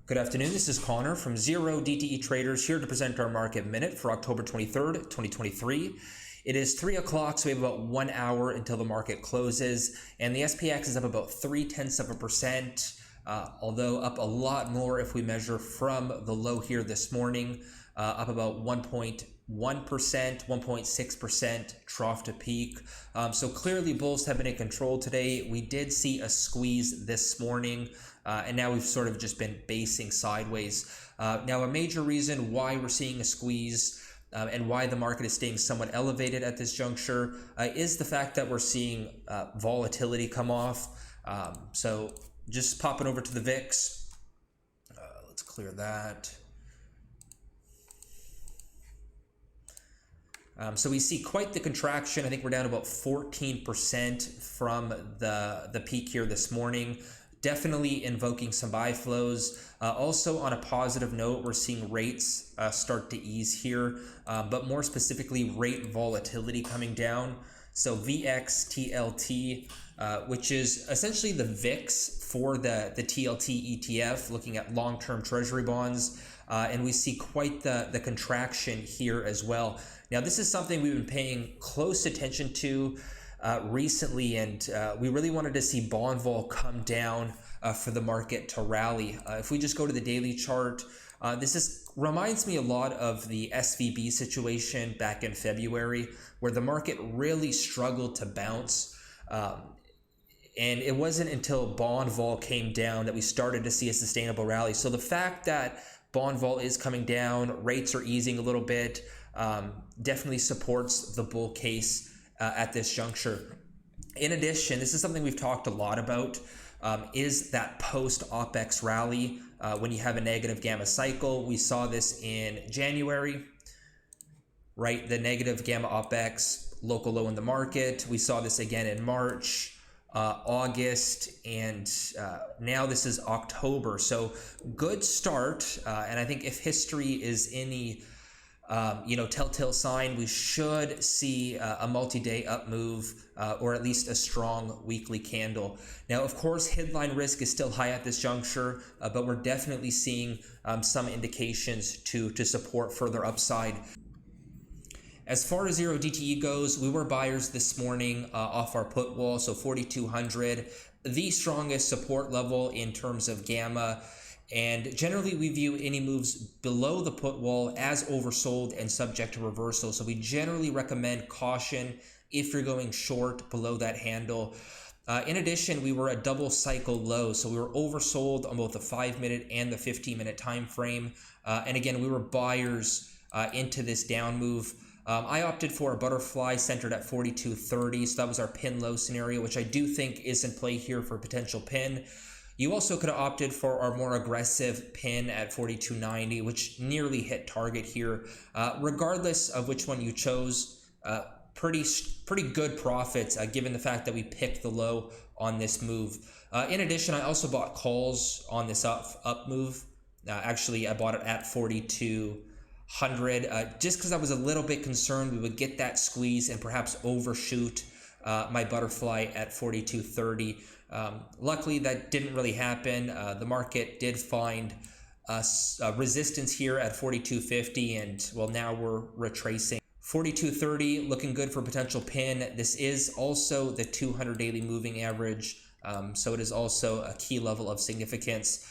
Good afternoon, this is Connor from 0DTE Traders here to present our market minute for October 23rd, 2023. It is 3 o'clock, so we have about 1 hour until the market closes, and the SPX is up about 0.3%, although up a lot more if we measure from the low here this morning, up about 1.1%, 1.6% trough to peak. So clearly bulls have been in control today. We did see a squeeze this morning, and now we've sort of just been basing sideways. Now a major reason why we're seeing a squeeze and why the market is staying somewhat elevated at this juncture is the fact that we're seeing volatility come off. So just popping over to the VIX. Let's clear that. So we see quite the contraction. I think we're down about 14% from the peak here this morning. Definitely invoking some buy flows. Also on a positive note, we're seeing rates start to ease here, but more specifically rate volatility coming down. So VXTLT, which is essentially the VIX for the TLT ETF, looking at long-term treasury bonds. And we see quite the contraction here as well. Now, this is something we've been paying close attention to recently, and we really wanted to see bond vol come down for the market to rally. If we just go to the daily chart, this reminds me a lot of the SVB situation back in February, where the market really struggled to bounce. And it wasn't until bond vol came down that we started to see a sustainable rally. So the fact that bond vol is coming down, rates are easing a little bit, definitely supports the bull case at this juncture. In addition, this is something we've talked a lot about, is that post-OPEX rally when you have a negative gamma cycle. We saw this in January, right? The negative gamma OPEX, local low in the market. We saw this again in March, August, and now this is October. So good start, and I think if history is any telltale sign, we should see a multi-day up move or at least a strong weekly candle. Now, of course, headline risk is still high at this juncture, but we're definitely seeing some indications to support further upside. As far as 0DTE goes, we were buyers this morning off our put wall, so 4,200, the strongest support level in terms of gamma. And generally, we view any moves below the put wall as oversold and subject to reversal. So we generally recommend caution if you're going short below that handle. In addition, we were a double cycle low, so we were oversold on both the 5-minute and the 15-minute time frame. And again, we were buyers into this down move. I opted for a butterfly centered at 42.30, so that was our pin low scenario, which I do think is in play here for a potential pin. You also could have opted for our more aggressive pin at 42.90, which nearly hit target here. Regardless of which one you chose, pretty good profits given the fact that we picked the low on this move. In addition, I also bought calls on this up move. Actually, I bought it at 4200, just because I was a little bit concerned we would get that squeeze and perhaps overshoot my butterfly at 4230. Luckily, that didn't really happen. The market did find resistance here at 4250, and well, now we're retracing. 4230 looking good for potential pin. This is also the 200 daily moving average, so it is also a key level of significance.